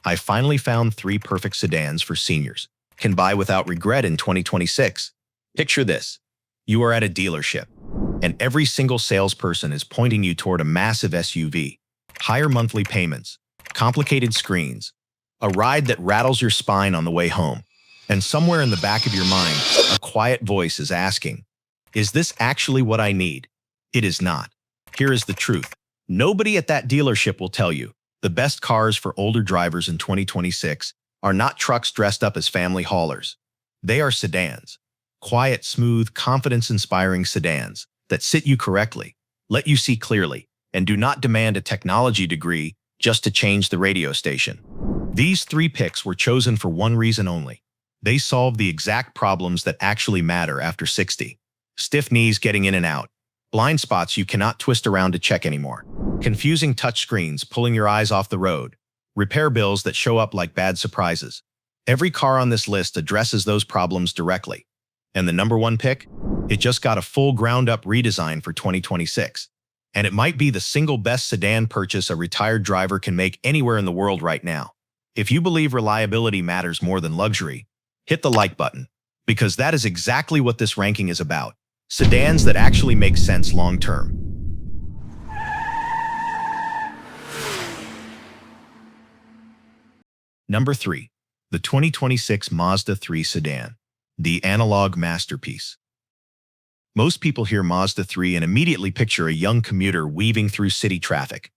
I finally found 3 perfect sedans for seniors. Can buy without regret in 2026. Picture this. You are at a dealership, and every single salesperson is pointing you toward a massive SUV, higher monthly payments, complicated screens, a ride that rattles your spine on the way home. And somewhere in the back of your mind, a quiet voice is asking, is this actually what I need? It is not. Here is the truth. Nobody at that dealership will tell you the best cars for older drivers in 2026 are not trucks dressed up as family haulers. They are sedans. Quiet, smooth, confidence-inspiring sedans that sit you correctly, let you see clearly, and do not demand a technology degree just to change the radio station. These 3 picks were chosen for one reason only. They solve the exact problems that actually matter after 60. Stiff knees getting in and out, blind spots you cannot twist around to check anymore, confusing touchscreens pulling your eyes off the road, repair bills that show up like bad surprises. Every car on this list addresses those problems directly. And the number 1 pick? It just got a full ground-up redesign for 2026. And it might be the single best sedan purchase a retired driver can make anywhere in the world right now. If you believe reliability matters more than luxury, hit the like button, because that is exactly what this ranking is about. Sedans that actually make sense long-term. Number 3. The 2026 Mazda 3 sedan. The analog masterpiece. Most people hear Mazda 3 and immediately picture a young commuter weaving through city traffic.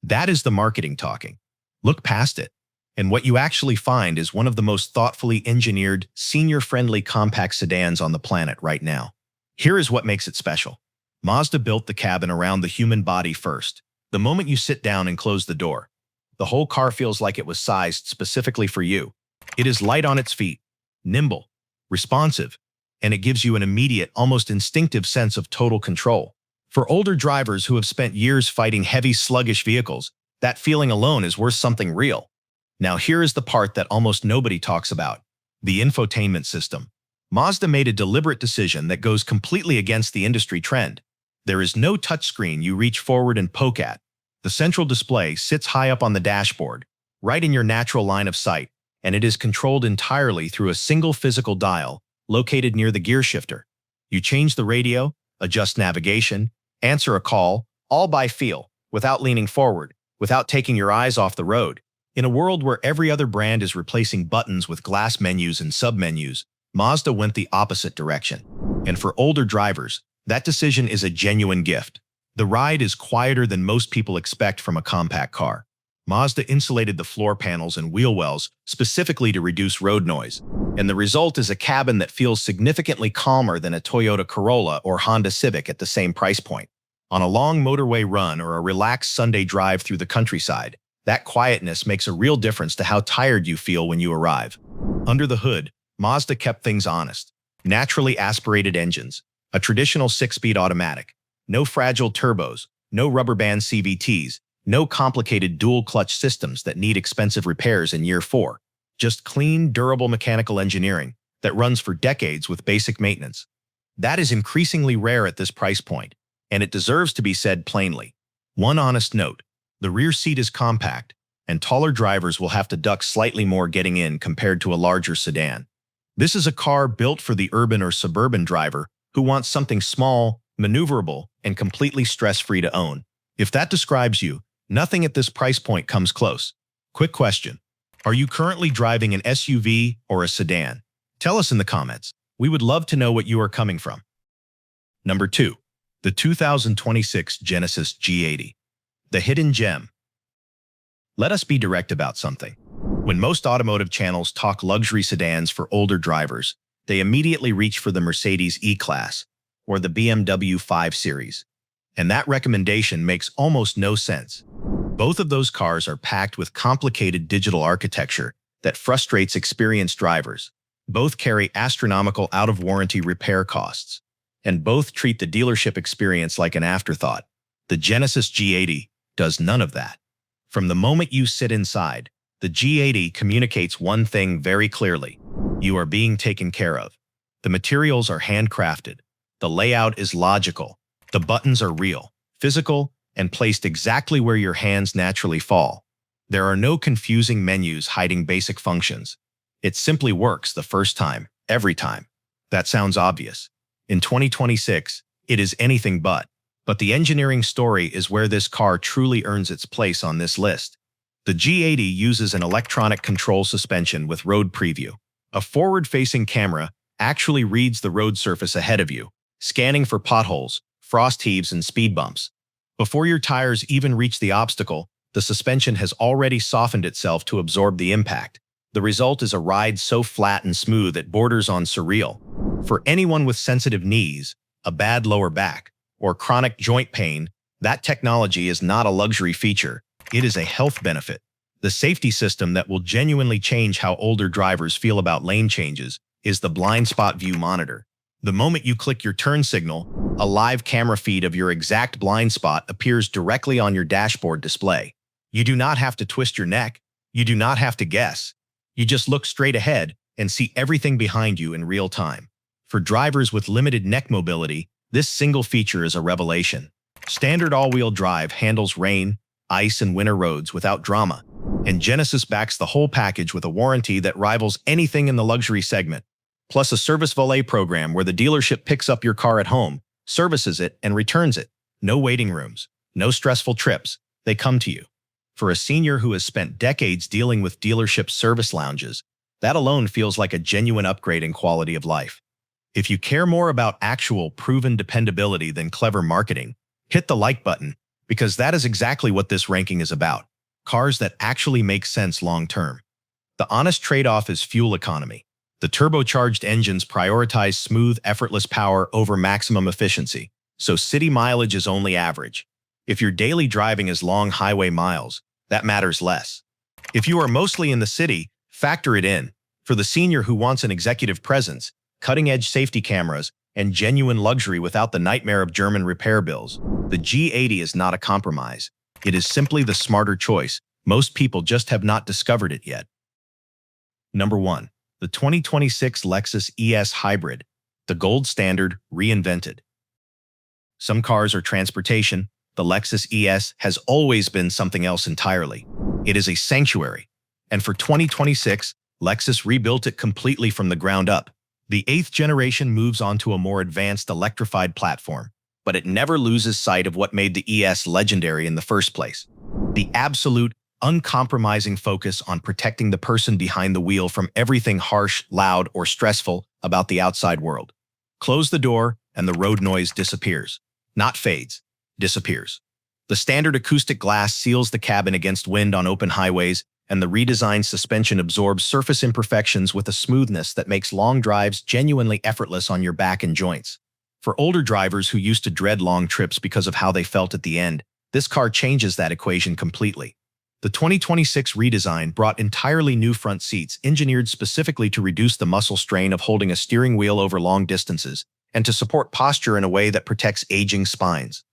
That is the marketing talking. Look past it, and what you actually find is one of the most thoughtfully engineered, senior-friendly compact sedans on the planet right now. Here is what makes it special. Mazda built the cabin around the human body first. The moment you sit down and close the door, the whole car feels like it was sized specifically for you. It is light on its feet, nimble, responsive, and it gives you an immediate, almost instinctive sense of total control. For older drivers who have spent years fighting heavy, sluggish vehicles, that feeling alone is worth something real. Now here is the part that almost nobody talks about: the infotainment system. Mazda made a deliberate decision that goes completely against the industry trend. There is no touchscreen you reach forward and poke at. The central display sits high up on the dashboard, right in your natural line of sight, and it is controlled entirely through a single physical dial located near the gear shifter. You change the radio, adjust navigation, answer a call, all by feel, without leaning forward, without taking your eyes off the road. In a world where every other brand is replacing buttons with glass menus and submenus, Mazda went the opposite direction. And for older drivers, that decision is a genuine gift. The ride is quieter than most people expect from a compact car. Mazda insulated the floor panels and wheel wells specifically to reduce road noise, and the result is a cabin that feels significantly calmer than a Toyota Corolla or Honda Civic at the same price point. On a long motorway run or a relaxed Sunday drive through the countryside, that quietness makes a real difference to how tired you feel when you arrive. Under the hood, Mazda kept things honest. Naturally aspirated engines, a traditional 6-speed automatic, no fragile turbos, no rubber band CVTs, no complicated dual-clutch systems that need expensive repairs in year 4. Just clean, durable mechanical engineering that runs for decades with basic maintenance. That is increasingly rare at this price point, and it deserves to be said plainly. One honest note: the rear seat is compact, and taller drivers will have to duck slightly more getting in compared to a larger sedan. This is a car built for the urban or suburban driver who wants something small, maneuverable, and completely stress-free to own. If that describes you, nothing at this price point comes close. Quick question: are you currently driving an SUV or a sedan? Tell us in the comments. We would love to know what you are coming from. Number 2. The 2026 Genesis G80. The hidden gem. Let us be direct about something. When most automotive channels talk luxury sedans for older drivers, they immediately reach for the Mercedes E-Class or the BMW 5 Series. And that recommendation makes almost no sense. Both of those cars are packed with complicated digital architecture that frustrates experienced drivers. Both carry astronomical out-of-warranty repair costs, and both treat the dealership experience like an afterthought. The Genesis G80 does none of that. From the moment you sit inside, the G80 communicates one thing very clearly: you are being taken care of. The materials are handcrafted. The layout is logical. The buttons are real, physical, and placed exactly where your hands naturally fall. There are no confusing menus hiding basic functions. It simply works the first time, every time. That sounds obvious. In 2026, it is anything but. But the engineering story is where this car truly earns its place on this list. The G80 uses an electronic control suspension with road preview. A forward-facing camera actually reads the road surface ahead of you, scanning for potholes, frost heaves, and speed bumps. Before your tires even reach the obstacle, the suspension has already softened itself to absorb the impact. The result is a ride so flat and smooth it borders on surreal. For anyone with sensitive knees, a bad lower back, or chronic joint pain, that technology is not a luxury feature. It is a health benefit. The safety system that will genuinely change how older drivers feel about lane changes is the blind spot view monitor. The moment you click your turn signal, a live camera feed of your exact blind spot appears directly on your dashboard display. You do not have to twist your neck. You do not have to guess. You just look straight ahead and see everything behind you in real time. For drivers with limited neck mobility, this single feature is a revelation. Standard all-wheel drive handles rain, ice, and winter roads without drama, and Genesis backs the whole package with a warranty that rivals anything in the luxury segment. Plus a service valet program where the dealership picks up your car at home, services it, and returns it. No waiting rooms, no stressful trips. They come to you. For a senior who has spent decades dealing with dealership service lounges, that alone feels like a genuine upgrade in quality of life. If you care more about actual proven dependability than clever marketing, hit the like button, because that is exactly what this ranking is about. Cars that actually make sense long-term. The honest trade-off is fuel economy. The turbocharged engines prioritize smooth, effortless power over maximum efficiency, so city mileage is only average. If your daily driving is long highway miles, that matters less. If you are mostly in the city, factor it in. For the senior who wants an executive presence, cutting-edge safety cameras, and genuine luxury without the nightmare of German repair bills, the G80 is not a compromise. It is simply the smarter choice. Most people just have not discovered it yet. Number 1. The 2026 Lexus ES Hybrid, the gold standard reinvented. Some cars are transportation. The Lexus ES has always been something else entirely. It is a sanctuary. And for 2026, Lexus rebuilt it completely from the ground up. The 8th generation moves on to a more advanced electrified platform, but it never loses sight of what made the ES legendary in the first place. The absolute, uncompromising focus on protecting the person behind the wheel from everything harsh, loud, or stressful about the outside world. Close the door, and the road noise disappears. Not fades, disappears. The standard acoustic glass seals the cabin against wind on open highways, and the redesigned suspension absorbs surface imperfections with a smoothness that makes long drives genuinely effortless on your back and joints. For older drivers who used to dread long trips because of how they felt at the end, this car changes that equation completely. The 2026 redesign brought entirely new front seats engineered specifically to reduce the muscle strain of holding a steering wheel over long distances and to support posture in a way that protects aging spines.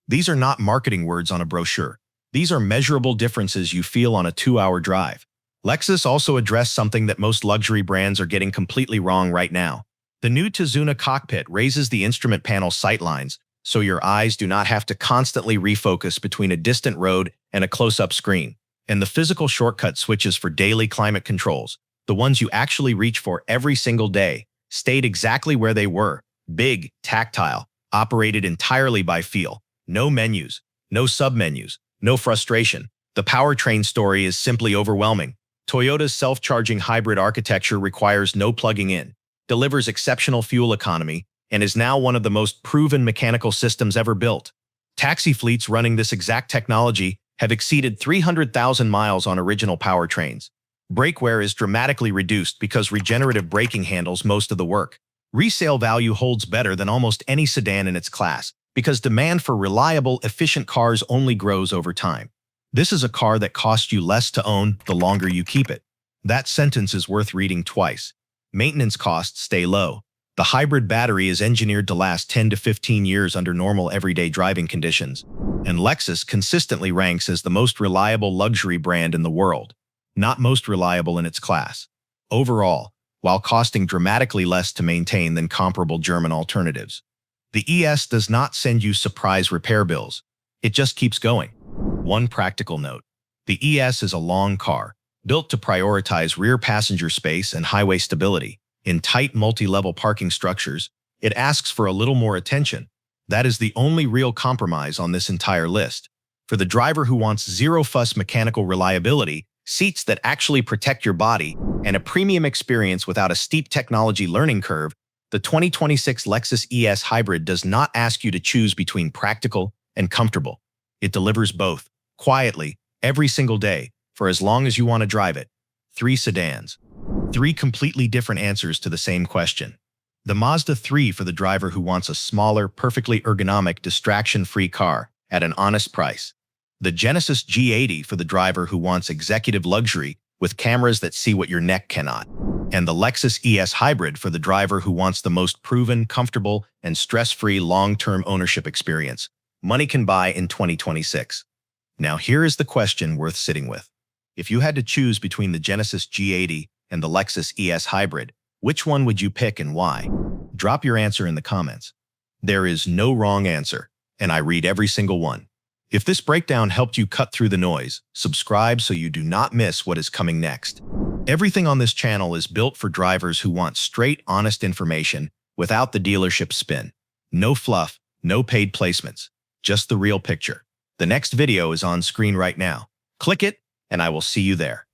These are not marketing words on a brochure. These are measurable differences you feel on a 2-hour drive. Lexus also addressed something that most luxury brands are getting completely wrong right now. The new Tizuna cockpit raises the instrument panel sightlines, so your eyes do not have to constantly refocus between a distant road and a close-up screen. And the physical shortcut switches for daily climate controls, the ones you actually reach for every single day, stayed exactly where they were, big, tactile, operated entirely by feel. No menus, no submenus, no frustration. The powertrain story is simply overwhelming. Toyota's self-charging hybrid architecture requires no plugging in, delivers exceptional fuel economy, and is now one of the most proven mechanical systems ever built. Taxi fleets running this exact technology have exceeded 300,000 miles on original powertrains. Brake wear is dramatically reduced because regenerative braking handles most of the work. Resale value holds better than almost any sedan in its class, because demand for reliable, efficient cars only grows over time. This is a car that costs you less to own the longer you keep it. That sentence is worth reading twice. Maintenance costs stay low. The hybrid battery is engineered to last 10 to 15 years under normal everyday driving conditions. And Lexus consistently ranks as the most reliable luxury brand in the world, not most reliable in its class. Overall, while costing dramatically less to maintain than comparable German alternatives, the ES does not send you surprise repair bills. It just keeps going. One practical note. The ES is a long car, built to prioritize rear passenger space and highway stability. In tight multi-level parking structures, it asks for a little more attention. That is the only real compromise on this entire list. For the driver who wants zero-fuss mechanical reliability, seats that actually protect your body, and a premium experience without a steep technology learning curve, the 2026 Lexus ES Hybrid does not ask you to choose between practical and comfortable. It delivers both, quietly, every single day, for as long as you want to drive it. 3 sedans. 3 completely different answers to the same question. The Mazda 3 for the driver who wants a smaller, perfectly ergonomic, distraction-free car at an honest price. The Genesis G80 for the driver who wants executive luxury with cameras that see what your neck cannot. And the Lexus ES Hybrid for the driver who wants the most proven, comfortable, and stress-free long-term ownership experience money can buy in 2026. Now here is the question worth sitting with. If you had to choose between the Genesis G80 and the Lexus ES Hybrid, which one would you pick and why? Drop your answer in the comments. There is no wrong answer, and I read every single one. If this breakdown helped you cut through the noise, subscribe so you do not miss what is coming next. Everything on this channel is built for drivers who want straight, honest information without the dealership spin. No fluff, no paid placements, just the real picture. The next video is on screen right now. Click it, and I will see you there.